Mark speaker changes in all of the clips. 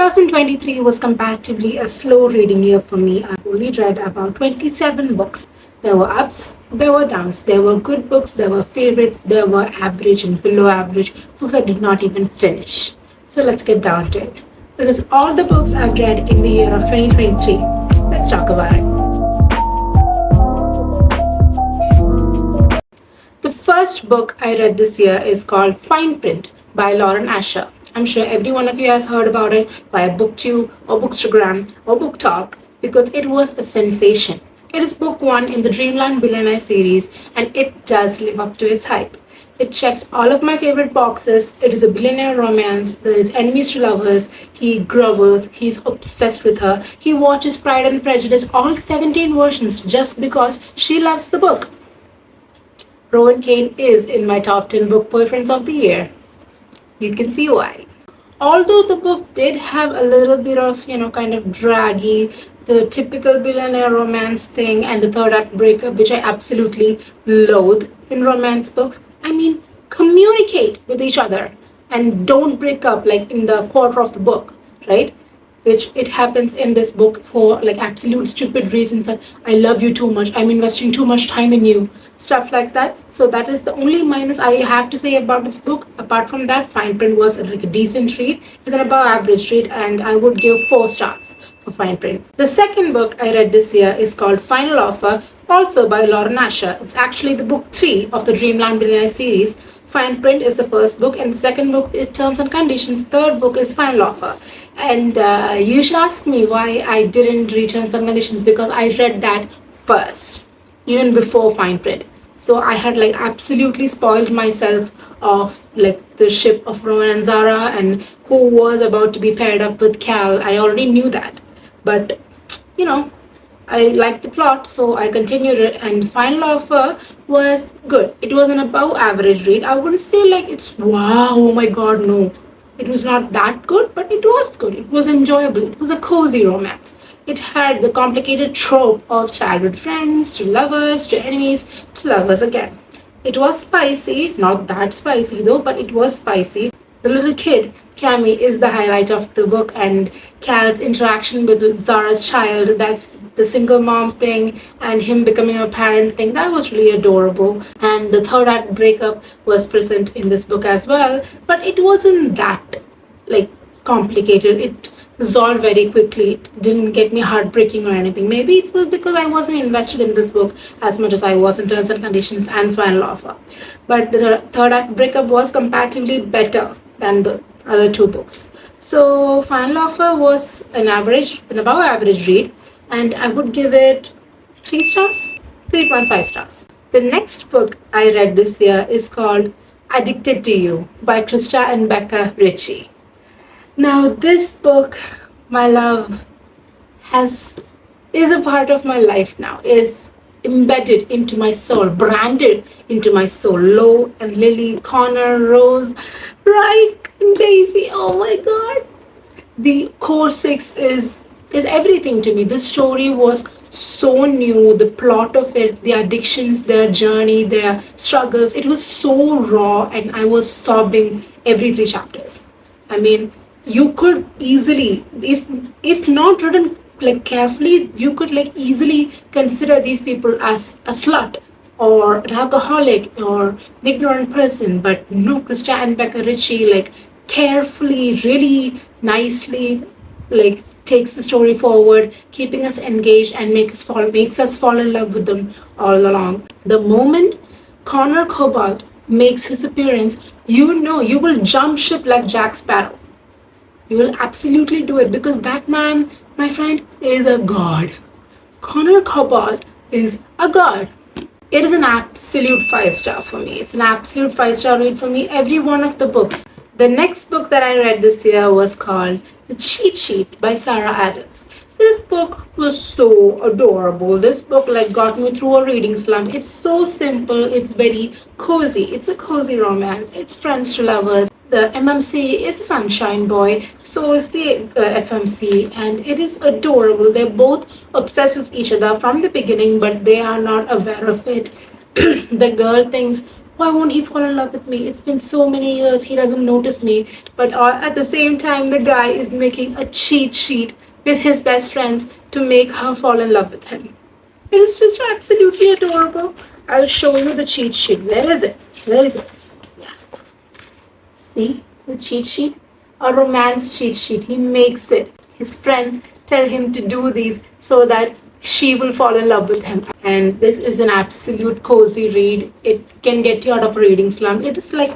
Speaker 1: 2023 was comparatively a slow reading year for me. I only read about 27 books. There were ups, there were downs, there were good books, there were favorites, there were average and below average books I did not even finish. So let's get down to it. This is all the books I've read in the year of 2023. Let's talk about it. The first book I read this year is called Fine Print by Lauren Asher. I'm sure every one of you has heard about it via Booktube or Bookstagram or booktok because it was a sensation. It is book one in the Dreamland Billionaire series and it does live up to its hype. It checks all of my favorite boxes. It is a billionaire romance. There is enemies to lovers. He grovels. He's obsessed with her. He watches Pride and Prejudice, all 17 versions, just because she loves the book. Rowan Kane is in my top 10 book boyfriends of the year. You can see why. Although the book did have a little bit of, kind of draggy, the typical billionaire romance thing and the third act breakup, which I absolutely loathe in romance books. I mean, communicate with each other and don't break up like in the quarter of the book, right? Which it happens in this book for like absolute stupid reasons that I love you too much, I'm investing too much time in you, stuff like that. So that is the only minus I have to say about this book. Apart from that, Fine Print was like a decent read. It's an above average read and I would give 4 stars for Fine Print. The second book I read this year is called Final Offer, also by Lauren Asher. It's actually the book 3 of the Dreamland Billionaire series. Fine Print is the first book and the second book is Terms and Conditions. Third book is Final Offer. And you should ask me why I didn't read Terms and Conditions because I read that first, even before Fine Print. So I had like absolutely spoiled myself of like the ship of Rowan and Zara and who was about to be paired up with Cal. I already knew that. But, I liked the plot, so I continued it, and Final Offer was good. It was an above average read. I wouldn't say like it's wow, oh my god, no. It was not that good, but it was good. It was enjoyable. It was a cozy romance. It had the complicated trope of childhood friends to lovers to enemies to lovers again. It was spicy, not that spicy though, but it was spicy. The little kid, Cammy, is the highlight of the book, and Cal's interaction with Zara's child, that's the single mom thing, and him becoming a parent thing, that was really adorable. And the third act breakup was present in this book as well, but it wasn't that like complicated. It resolved very quickly. It didn't get me heartbreaking or anything. Maybe it was because I wasn't invested in this book as much as I was in Terms and Conditions and Final Offer. But the third act breakup was comparatively better than the other 2 books. So Final Offer was an above average read, and I would give it 3 stars, 3.5 stars. The next book I read this year is called Addicted to You by Krista and Becca Ritchie. Now this book, my love, is a part of my life now, is embedded into my soul, branded into my soul. Lo and Lily, Connor, Rose, Reich, and Daisy. Oh my god. The core 6 is everything to me. This story was so new. The plot of it, the addictions, their journey, their struggles, it was so raw and I was sobbing every 3 chapters. I mean, you could easily, if not written like carefully, you could like easily consider these people as a slut or an alcoholic or an ignorant person. But no, Krista and Becca Ritchie like carefully, really nicely like takes the story forward, keeping us engaged and makes us fall in love with them all along. The moment Connor Cobalt makes his appearance, you will jump ship like Jack Sparrow. You will absolutely do it because that man, my friend, is a god. Connor Cobalt is a god. It is an absolute 5-star for me. It's an absolute 5-star read for me. Every one of the books. The next book that I read this year was called The Cheat Sheet by Sarah Adams. This book was so adorable. This book like got me through a reading slump. It's so simple. It's very cozy. It's a cozy romance. It's friends to lovers. The MMC is a sunshine boy, so is the FMC, and it is adorable. They're both obsessed with each other from the beginning, but they are not aware of it. The girl thinks Why won't he fall in love with me? It's been so many years, he doesn't notice me. But at the same time, the guy is making a cheat sheet with his best friends to make her fall in love with him. It is just absolutely adorable. I'll show you the cheat sheet. Where is it? Where is it? Yeah. See the cheat sheet? A romance cheat sheet. He makes it. His friends tell him to do these so that she will fall in love with him. And this is an absolute cozy read. It can get you out of a reading slump. It is like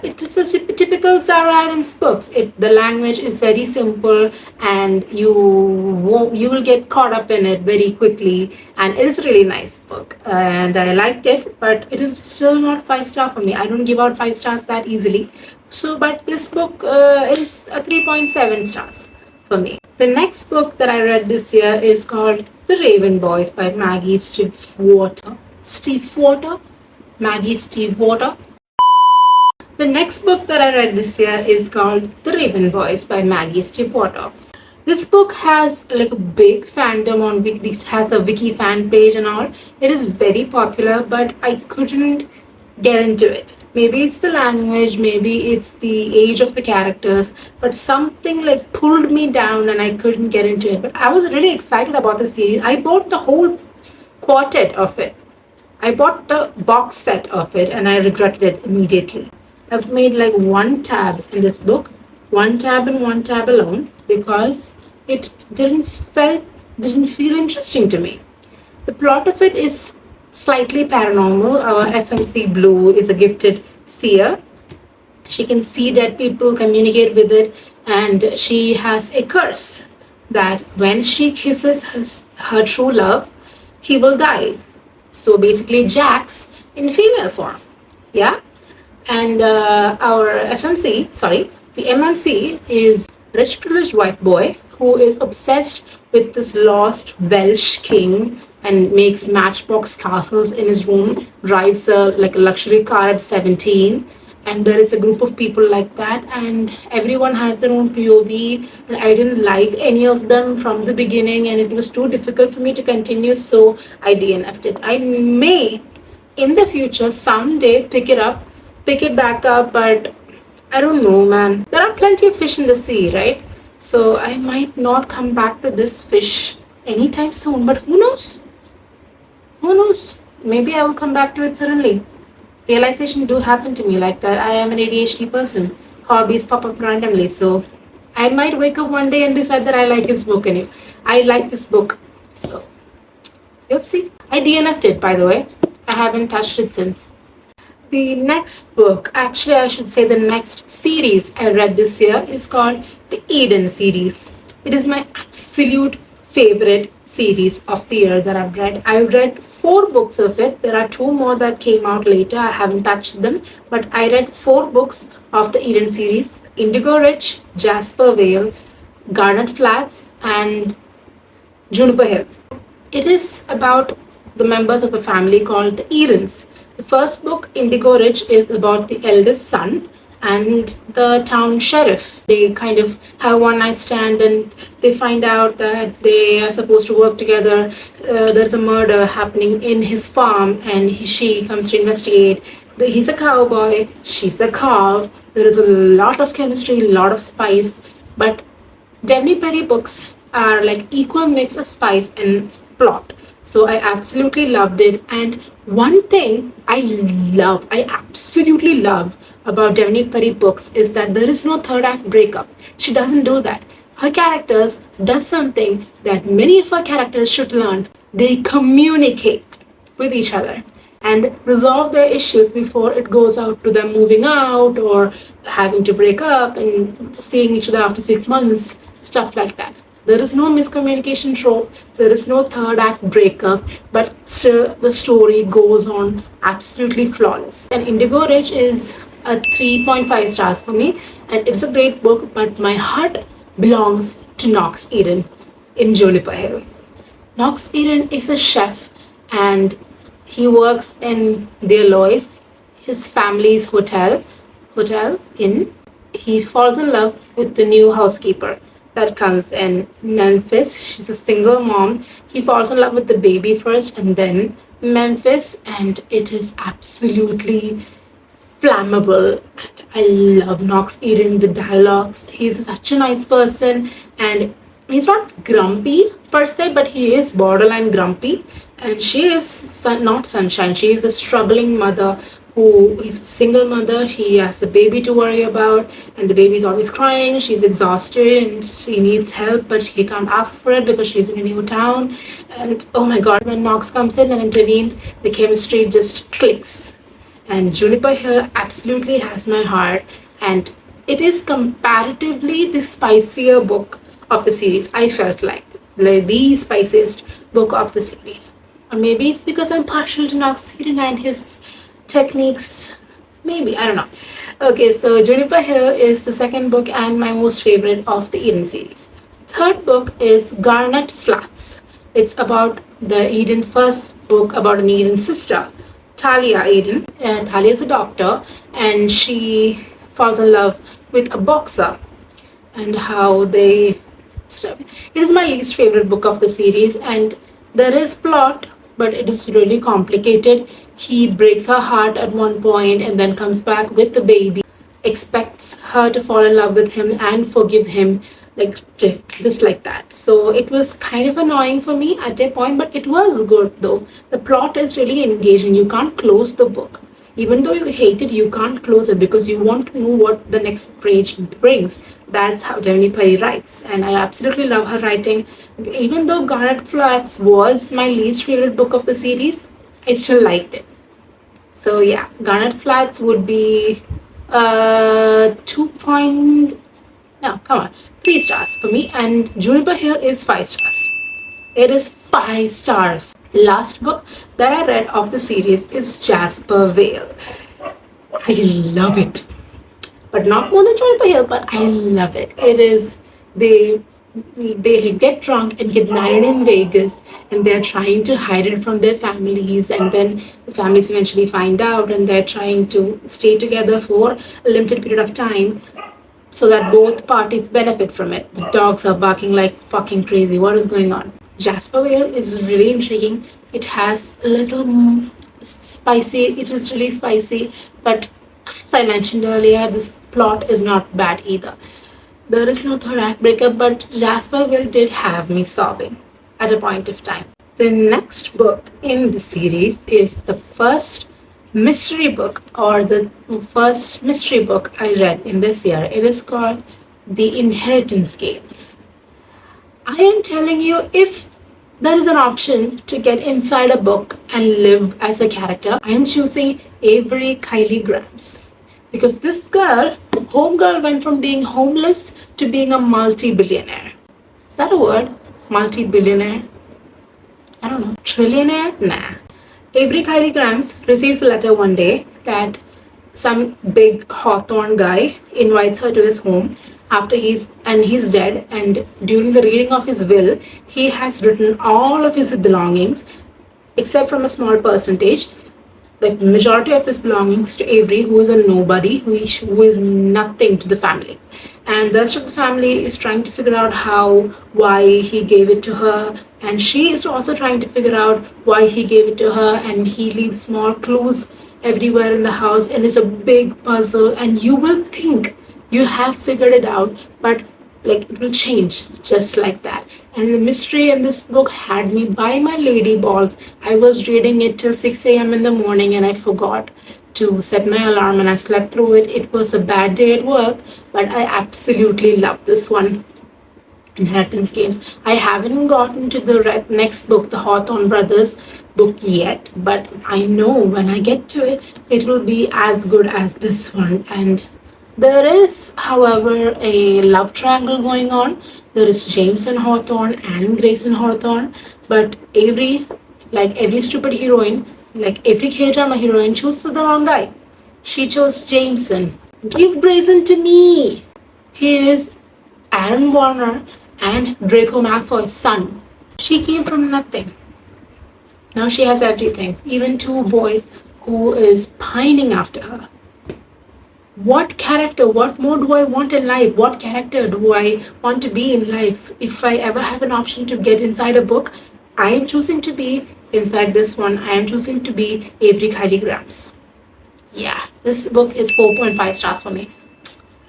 Speaker 1: it is a typical Sarah Adams books. The language is very simple, and you will get caught up in it very quickly. And it is a really nice book, and I liked it. But it is still not 5 star for me. I don't give out 5 stars that easily. So, but this book is a 3.7 stars for me. The next book that I read this year is called The Raven Boys by Maggie Stiefvater. Stiefvater? Maggie Stiefvater. The next book that I read this year is called The Raven Boys by Maggie Stiefvater. This book has like a big fandom on Wiki. It has a Wiki fan page and all. It is very popular, but I couldn't get into it. Maybe it's the language, maybe it's the age of the characters, but something like pulled me down and I couldn't get into it. But I was really excited about the series. I bought the whole quartet of it. I bought the box set of it and I regretted it immediately. I've made like one tab in this book, one tab and one tab alone, because it didn't feel interesting to me. The plot of it is slightly paranormal. Our FMC Blue is a gifted seer. She can see dead people, communicate with it, and she has a curse that when she kisses her true love, he will die. So basically, Jax in female form. Yeah? And the MMC is rich privileged white boy who is obsessed with this lost Welsh king and makes matchbox castles in his room, drives a luxury car at 17, and there is a group of people like that, and everyone has their own POV, and I didn't like any of them from the beginning, and it was too difficult for me to continue, so I DNF'd it. I may in the future someday pick it back up, but I don't know, man. There are plenty of fish in the sea, right? So I might not come back to this fish anytime soon, but who knows? Who knows? Maybe I will come back to it suddenly. Realization do happen to me like that. I am an ADHD person. Hobbies pop up randomly, so I might wake up one day and decide that I like this book and I like this book. So you'll see. I DNF'd it, by the way. I haven't touched it since. The next book, actually I should say the next series I read this year is called the Eden series. It is my absolute favorite series of the year that I've read. I read 4 books of it. There are 2 more that came out later. I haven't touched them, but I read 4 books of the Eden series: Indigo Ridge, Jasper Vale, Garnet Flats, and Juniper Hill. It is about the members of a family called the Edens. The first book, Indigo Ridge, is about the eldest son and the town sheriff. They kind of have one night stand and they find out that they are supposed to work together. There's a murder happening in his farm and she comes to investigate. He's a cowboy, she's a cow. There is a lot of chemistry, a lot of spice, but Devney Perry books are like equal mix of spice and plot. So I absolutely loved it. And one thing I absolutely love about Devney Perry books is that there is no third act breakup. She doesn't do that. Her characters does something that many of her characters should learn. They communicate with each other and resolve their issues before it goes out to them moving out or having to break up and seeing each other after 6 months, stuff like that. There is no miscommunication trope, there is no third act breakup, but still the story goes on absolutely flawless. And Indigo Ridge is a 3.5 stars for me, and it's a great book, but my heart belongs to Knox Eden in Juniper Hill. Knox Eden is a chef and he works in the Aloys, his family's hotel inn. He falls in love with the new housekeeper that comes in Memphis. She's a single mom. He falls in love with the baby first and then Memphis, and it is absolutely flammable. And I love Knox Eden, the dialogues. He's such a nice person, and he's not grumpy per se, but he is borderline grumpy. And she is not sunshine. She is a struggling mother who is a single mother. She has a baby to worry about, and the baby is always crying. She's exhausted and she needs help, but she can't ask for it because she's in a new town. And oh my god, when Knox comes in and intervenes, the chemistry just clicks. And Juniper Hill absolutely has my heart, and it is comparatively the spicier book of the series. I felt like the spiciest book of the series. Or maybe it's because I'm partial to Knox Eden and his techniques. Maybe, I don't know. Okay, so Juniper Hill is the second book and my most favorite of the Eden series. Third book is Garnet Flats. It's about the Eden first book about an Eden sister, Talia Eden. And Talia is a doctor and she falls in love with a boxer, and how they. It is my least favorite book of the series, and there is plot, but it is really complicated. He breaks her heart at one point and then comes back with the baby, expects her to fall in love with him and forgive him, like just like that. So it was kind of annoying for me at a point, but it was good though. The plot is really engaging. You can't close the book. Even though you hate it, you can't close it because you want to know what the next page brings. That's how Devani Pari writes, and I absolutely love her writing. Even though Garnet Flats was my least favorite book of the series, I still liked it. So yeah, Garnet Flats would be 2 point. No, come on, 3 stars for me, and Juniper Hill is 5 stars. It is 5 stars. The last book that I read of the series is Jasper Vale. I love it, but not more than Juniper Hill. But I love it. It is they get drunk and get married in Vegas, and they're trying to hide it from their families, and then the families eventually find out, and they're trying to stay together for a limited period of time so that both parties benefit from it. The dogs are barking like fucking crazy. What is going on? Jasper Vale is really intriguing. It has a little spicy. It is really spicy, but as I mentioned earlier, this plot is not bad either. There is no third act breakup, but Jasper Vale did have me sobbing at a point of time. The next book in the series is the first mystery book, or the first mystery book I read in this year. It is called The Inheritance Games. I am telling you, if there is an option to get inside a book and live as a character, I am choosing Avery Kylie Grams. Because this girl, homegirl, went from being homeless to being a multi-billionaire. Is that a word? Multi-billionaire? I don't know. Trillionaire? Nah. Avery Kylie Grams receives a letter one day that some big Hawthorne guy invites her to his home after he's dead, and during the reading of his will, he has written all of his belongings except from a small percentage, the majority of his belongings, to Avery, who is a nobody, who is nothing to the family. And the rest of the family is trying to figure out why he gave it to her, and she is also trying to figure out why he gave it to her, and he leaves small clues everywhere in the house, and it's a big puzzle, and you will think you have figured it out, but like it will change just like that. And the mystery in this book had me by my lady balls. I was reading it till 6 a.m. in the morning, and I forgot to set my alarm, and I slept through it. It was a bad day at work, but I absolutely love this one. Inheritance Games. I haven't gotten to the next book, the Hawthorne Brothers book yet, but I know when I get to it, it will be as good as this one. And there is, however, a love triangle going on. There is Jameson Hawthorne and Grayson Hawthorne, but Avery, like every stupid heroine, like every K-drama heroine, chooses the wrong guy. She chose Jameson. Give Grayson to me. He is Aaron Warner and Draco Malfoy's son. She came from nothing. Now she has everything, even 2 boys who is pining after her. What character, what more do I want in life? What character do I want to be in life? If I ever have an option to get inside a book, I am choosing to be inside this one, I am choosing to be Avery Kylie Grams. Yeah, this book is 4.5 stars for me.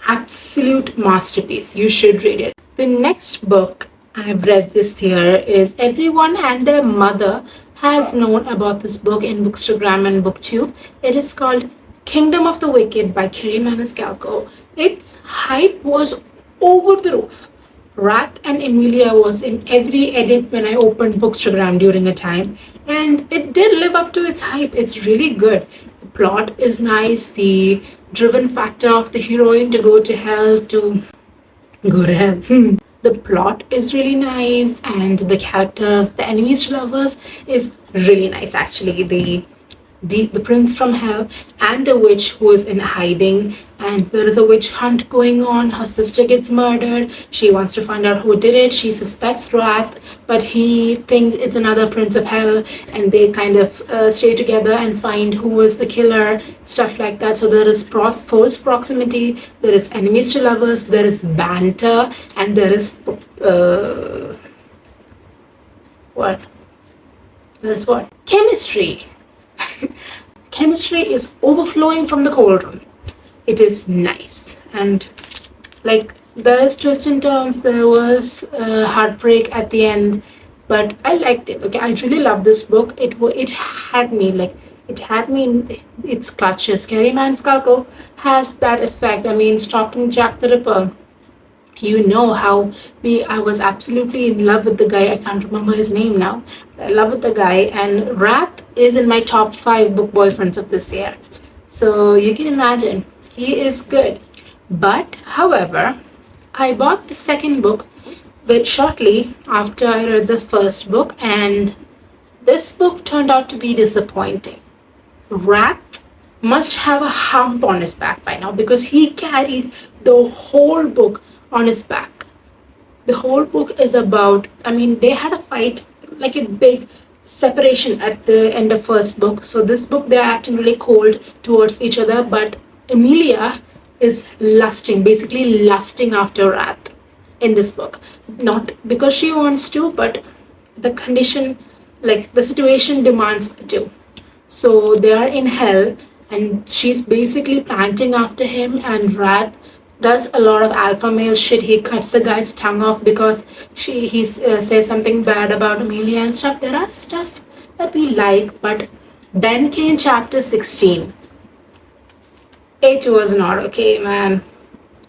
Speaker 1: Absolute masterpiece. You should read it. The next book I've read this year is Everyone and Their Mother has known about this book in Bookstagram and Booktube. It is called Kingdom of the Wicked by Kerry Maniscalco. Its hype was over the roof. Wrath and Emilia was in every edit when I opened Bookstagram during a time, and it did live up to its hype. It's really good. The plot is nice, the driven factor of the heroine to go to hell to go to hell. The plot is really nice, and the characters, the enemies to lovers, is really nice actually. The prince from hell and the witch who is in hiding, and there is a witch hunt going on. Her sister gets murdered. She wants to find out who did it. She suspects Wrath, but he thinks it's another prince of hell, and they kind of stay together and find who is the killer, stuff like that. So there is forced proximity, there is enemies to lovers, there is banter, and there is what there's what chemistry. Chemistry is overflowing from the cauldron. It is nice, and like there is twist and turns. There was heartbreak at the end, but I liked it. Okay, I really love this book. It had me in its clutches. Kerry Maniscalco has that effect. I mean, stopping Jack the Ripper. You know how I was absolutely in love with the guy. I can't remember his name now. I love with the guy, and Wrath is in my top 5 book boyfriends of this year. So you can imagine he is good. But however, I bought the second book very shortly after I read the first book, and this book turned out to be disappointing. Wrath must have a hump on his back by now, because he carried the whole book on his back. The whole book is about, I mean, they had a fight, like a big separation at the end of first book. So this book, they're acting really cold towards each other, but Emilia is basically lusting after Wrath in this book. Not because she wants to, but the condition, like the situation demands to. So they are in hell, and she's basically panting after him, and Wrath does a lot of alpha male shit. He cuts the guy's tongue off because he says something bad about Amelia and stuff. There are stuff that we like, but then came chapter 16. It was not okay, man.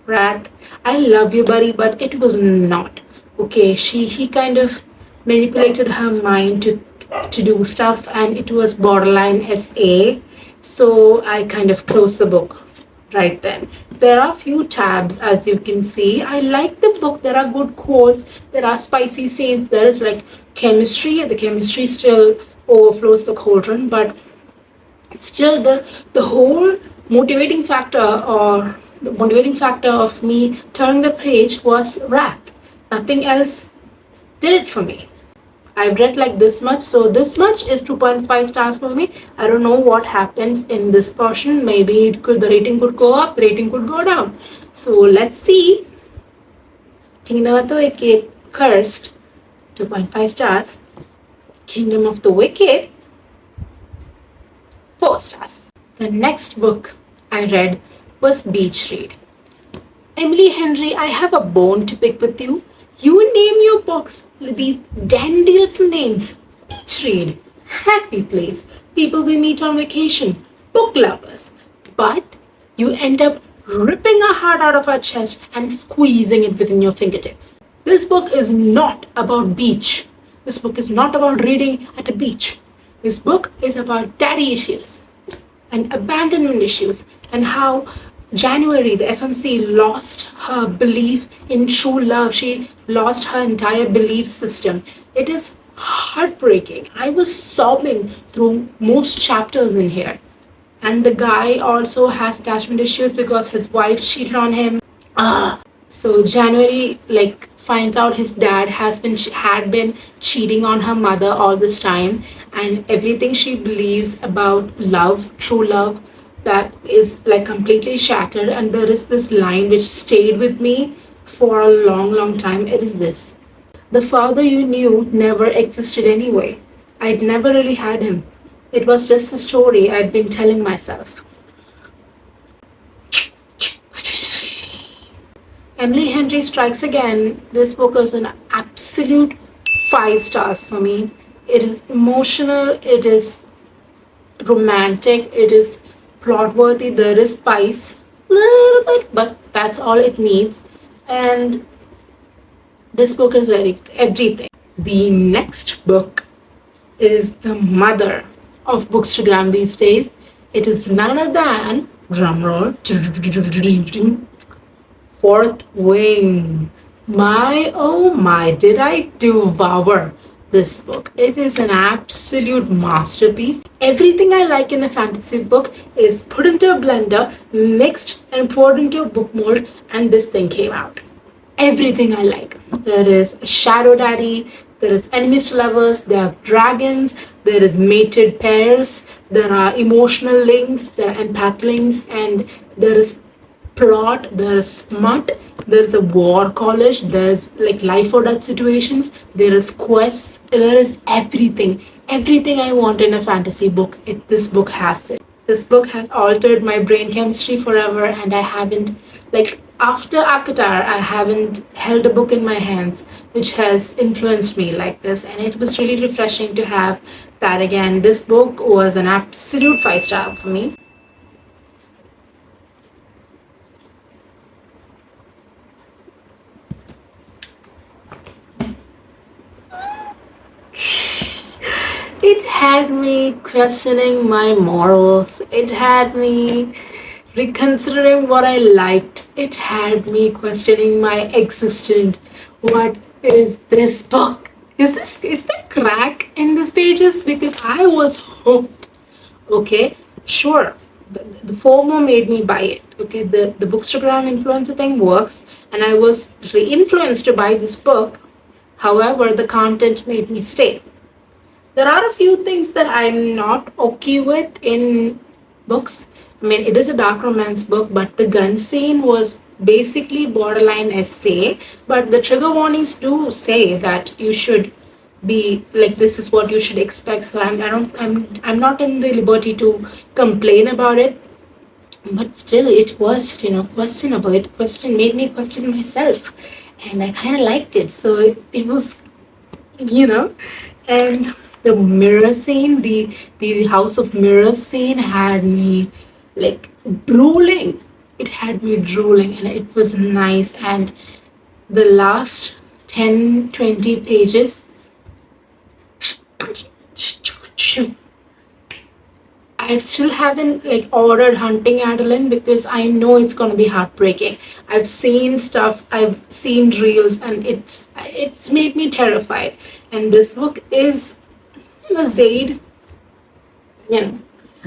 Speaker 1: Wrath, I love you, buddy, but it was not okay. He kind of manipulated her mind to do stuff, and it was borderline SA. So I kind of closed the book right then. There are few tabs, as you can see. I like the book. There are good quotes. There are spicy scenes. There is like chemistry. The chemistry still overflows the cauldron, but it's still the whole motivating factor, or the motivating factor of me turning the page was Wrath. Nothing else did it for me. I've read like this much, so this much is 2.5 stars for me. I don't know what happens in this portion. Maybe the rating could go up, the rating could go down. So let's see. Kingdom of the Wicked, Cursed, 2.5 stars. Kingdom of the Wicked, 4 stars. The next book I read was Beach Read. Emily Henry, I have a bone to pick with you. You name your books these dandy little names. Beach Read, Happy Place, People We Meet on Vacation, Book Lovers. But you end up ripping our heart out of our chest and squeezing it within your fingertips. This book is not about beach. This book is not about reading at a beach. This book is about daddy issues and abandonment issues, and how January, the FMC, lost her belief in true love. She lost her entire belief system. It is heartbreaking. I was sobbing through most chapters in here. And the guy also has attachment issues because his wife cheated on him. So January finds out his dad had been cheating on her mother all this time, and everything she believes about love, true love, that is completely shattered. And there is this line which stayed with me for a long time. It is this: the father you knew never existed anyway. I'd never really had him. It was just a story I'd been telling myself. Emily Henry Strikes Again. This book is an absolute 5 stars for me. It is emotional, it is romantic, it is plot worthy, there is spice, little bit, but that's all it needs. And this book is very everything. The next book is the mother of Bookstagram these days. It is none other than, drumroll, Fourth Wing. My oh my, did I devour this book. It is an absolute masterpiece. Everything I like in a fantasy book is put into a blender, mixed and poured into a book mold, and this thing came out. Everything I like. There is a shadow daddy, there is enemies to lovers, there are dragons, there is mated pairs, there are emotional links, there are empath links, and there is plot, there is smut, there is a war college, there's like life or death situations, there is quests, there is everything. Everything I want in a fantasy book, this book has it. This book has altered my brain chemistry forever, and I haven't, like, after Akatar, I haven't held a book in my hands which has influenced me like this, and it was really refreshing to have that again. This book was an absolute 5 star for me. It had me questioning my morals. It had me reconsidering what I liked. It had me questioning my existence. What is this book? Is there crack in these pages? Because I was hooked. Okay, sure. The FOMO made me buy it. Okay, the Bookstagram influencer thing works, and I was really influenced to buy this book. However, the content made me stay. There are a few things that I'm not okay with in books. I mean, it is a dark romance book, but the gun scene was basically borderline essay. But the trigger warnings do say that you should be like, this is what you should expect. So I'm not in the liberty to complain about it. But still, it was, questionable. Made me question myself, and I kind of liked it. So it was, and the mirror scene, the House of Mirrors scene had me like drooling. It had me drooling, and it was nice. And the last 10-20 pages, I still haven't like ordered Hunting Adeline because I know it's gonna be heartbreaking. I've seen stuff, I've seen reels, and it's made me terrified. And this book is, Zaid.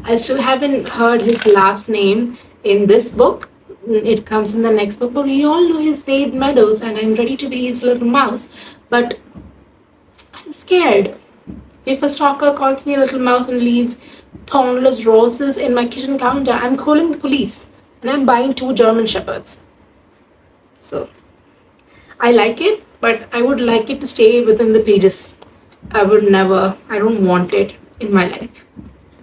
Speaker 1: I still haven't heard his last name in this book. It comes in the next book, but we all know he's Zaid Meadows, and I'm ready to be his little mouse. But I'm scared. If a stalker calls me a little mouse and leaves thornless roses in my kitchen counter, I'm calling the police, and I'm buying 2 German Shepherds. So, I like it, but I would like it to stay within the pages. I don't want it in my life.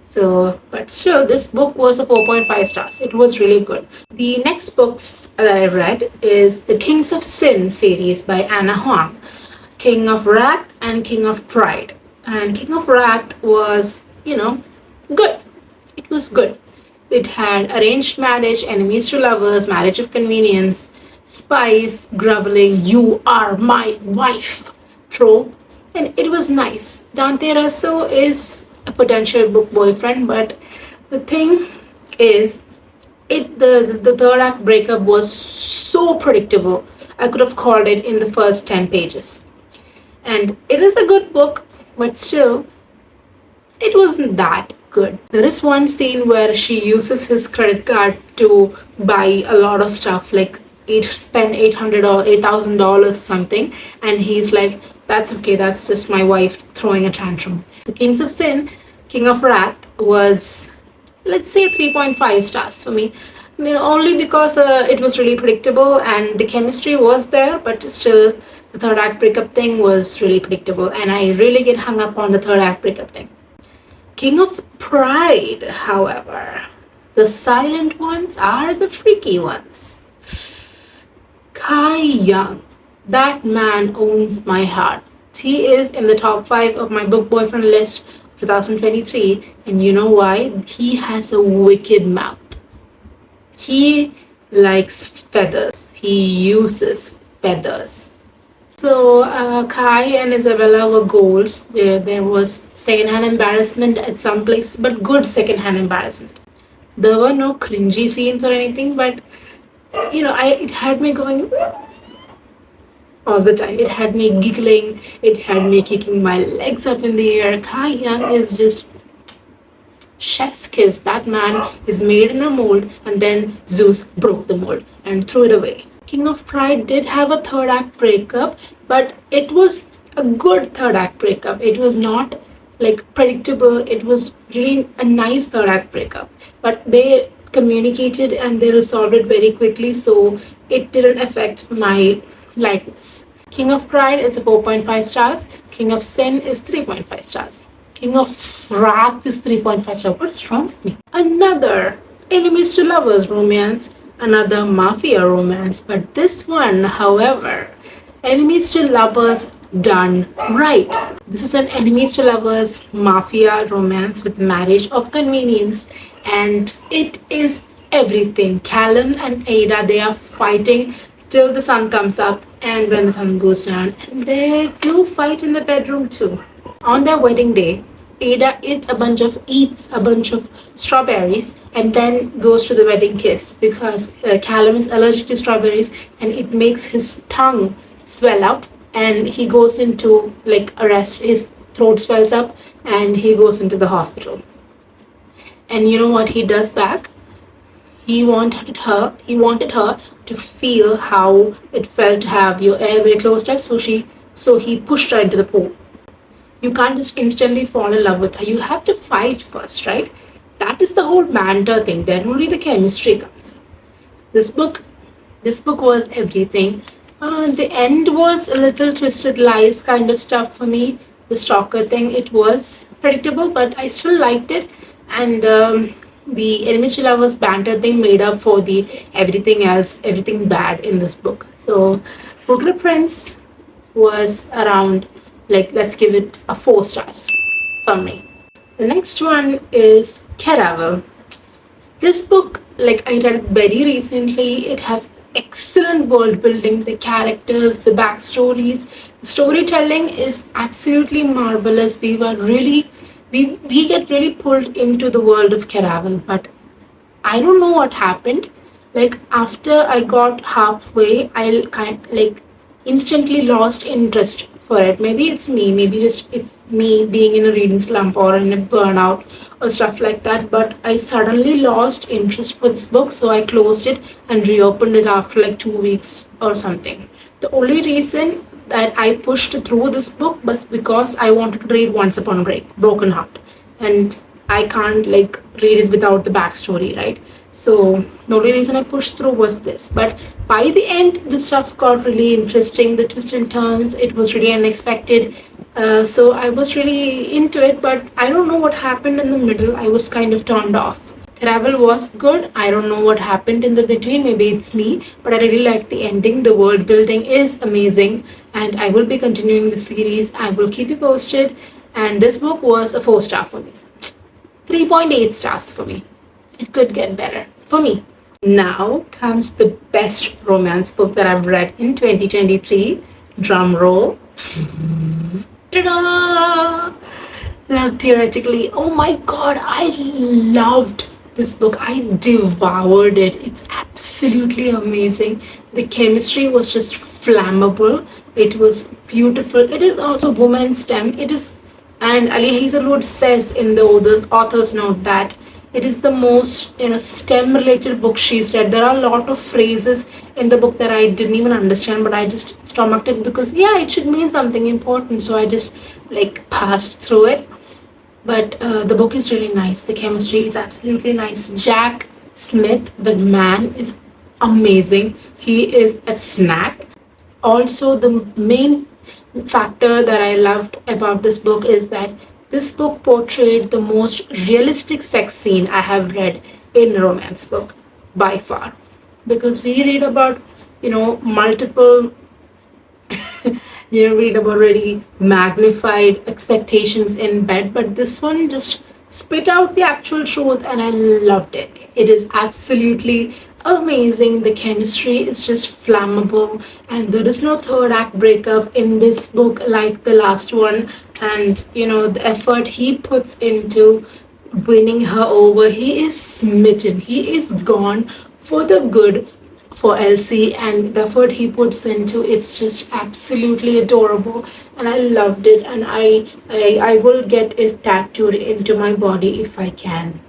Speaker 1: So, but still, this book was a 4.5 stars. It was really good. The next books that I read is the Kings of Sin series by Anna Huang. King of Wrath and King of Pride. And King of Wrath was, good. It was good. It had arranged marriage, enemies to lovers, marriage of convenience, spies, groveling, you are my wife trope, and it was nice. Dante Russo is a potential book boyfriend, but the thing is, the third act breakup was so predictable. I could have called it in the first 10 pages. And it is a good book, but still, it wasn't that good. There is one scene where she uses his credit card to buy a lot of stuff, like spend $800 or $8,000 or something, and he's like, that's okay, that's just my wife throwing a tantrum. The Kings of Sin, King of Wrath was, let's say, 3.5 stars for me. Only because it was really predictable and the chemistry was there, but still The third act breakup thing was really predictable, and I really get hung up on the third act breakup thing. King of Pride, however, the silent ones are the freaky ones. Kai Young, that man owns my heart. He is in the top 5 of my book boyfriend list of 2023, and you know why? He has a wicked mouth. He likes feathers. He uses feathers. So Kai and Isabella were goals. There was secondhand embarrassment at some places, but good secondhand embarrassment. There were no cringy scenes or anything, but it had me going all the time. It had me giggling. It had me kicking my legs up in the air. Kai Young is just chef's kiss. That man is made in a mold, and then Zeus broke the mold and threw it away. King of Pride did have a third act breakup, but it was a good third act breakup. It was not like predictable. It was really a nice third act breakup. But they communicated and they resolved it very quickly, so it didn't affect my likeness. King of Pride is a 4.5 stars. King of Sin is 3.5 stars. King of Wrath is 3.5 stars. What's wrong with me? Another enemies to lovers romance, another mafia romance, but this one, however, enemies to lovers done right. This is an enemies to lovers mafia romance with marriage of convenience, and it is everything. Callum and Ada, they are fighting till the sun comes up and when the sun goes down, and they do fight in the bedroom too. On their wedding day, Ada eats a bunch of strawberries and then goes to the wedding kiss because Callum is allergic to strawberries and it makes his tongue swell up, and he goes into like a rest. His throat swells up and he goes into the hospital. And you know what he does back? He wanted her to feel how it felt to have your airway closed up, so he pushed her into the pool. You can't just instantly fall in love with her. You have to fight first, right? That is the whole banter thing. Then only the chemistry comes in. This book was everything. The end was a little twisted lies kind of stuff for me. The stalker thing, it was predictable, but I still liked it. And the enemies to lovers banter thing made up for the everything bad in this book. So, Booklet Prince was around, like, let's give it a 4 stars from me. The next one is Caravel. This book, like, I read it very recently. It has excellent world building, the characters, the backstories, the storytelling is absolutely marvelous. We get really pulled into the world of Caravel, but I don't know what happened. Like, after I got halfway, instantly lost interest for it. Maybe it's me being in a reading slump or in a burnout or stuff like that, but I suddenly lost interest for this book, so I closed it and reopened it after like 2 weeks or something. The only reason that I pushed through this book was because I wanted to read Once Upon a Broken Heart, and I can't like read it without the backstory, right? So the only reason I pushed through was this. But by the end, the stuff got really interesting. The twists and turns, it was really unexpected. So I was really into it, but I don't know what happened in the middle. I was kind of turned off. Travel was good. I don't know what happened in the between. Maybe it's me, but I really like the ending. The world building is amazing, and I will be continuing the series. I will keep you posted. And this book was a 4-star for me. 3.8 stars for me. It could get better for me. Now comes the best romance book that I've read in 2023. Drum roll. Ta-da! Love Theoretically. Oh my god, I loved this book. I devoured it. It's absolutely amazing. The chemistry was just flammable. It was beautiful. It is also woman in STEM. And Ali Hazelwood says in the author's note that it is the most STEM related book she's read. There are a lot of phrases in the book that I didn't even understand, but I just stomached it because it should mean something important. So I just like passed through it. But the book is really nice. The chemistry is absolutely nice. Jack Smith, the man, is amazing. He is a snack. also the main factor that I loved about this book is that this book portrayed the most realistic sex scene I have read in a romance book by far. Because we read about, multiple, read about already magnified expectations in bed, but this one just spit out the actual truth and I loved it. It is absolutely amazing. The chemistry is just flammable, and there is no third act breakup in this book like the last one. And the effort he puts into winning her over, he is smitten, he is gone for the good for Elsie, and the effort he puts into it's just absolutely adorable, and I loved it, and I will get it tattooed into my body if I can.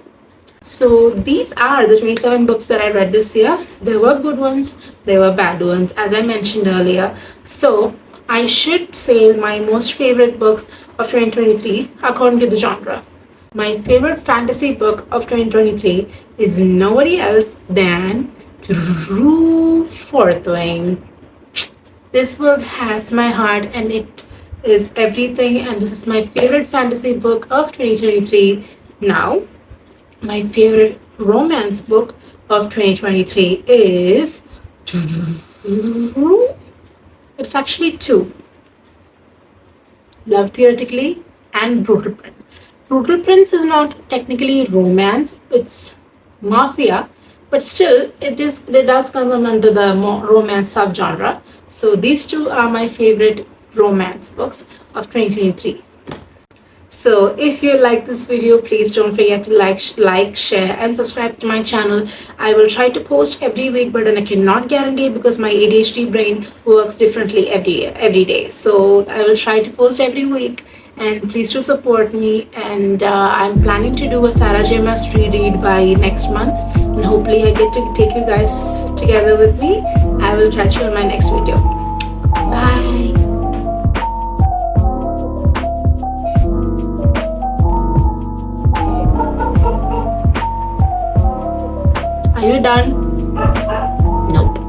Speaker 1: So these are the 27 books that I read this year. There were good ones, there were bad ones, as I mentioned earlier. So I should say my most favorite books of 2023 according to the genre. My favorite fantasy book of 2023 is nobody else than True Fourth Wing. This book has my heart and it is everything, and this is my favorite fantasy book of 2023. Now, my favorite romance book of 2023 is it's actually two: Love Theoretically and Brutal Prince. Brutal Prince is not technically romance, it's mafia, but still it does come under the romance subgenre. So these two are my favorite romance books of 2023. So if you like this video, please don't forget to like, share, and subscribe to my channel. I will try to post every week, but then I cannot guarantee because my ADHD brain works differently every day. So I will try to post every week, and please do support me. And I'm planning to do a Sarah J. Maas reread by next month, and hopefully I get to take you guys together with me. I will catch you in my next video. Bye. Are you done? Nope.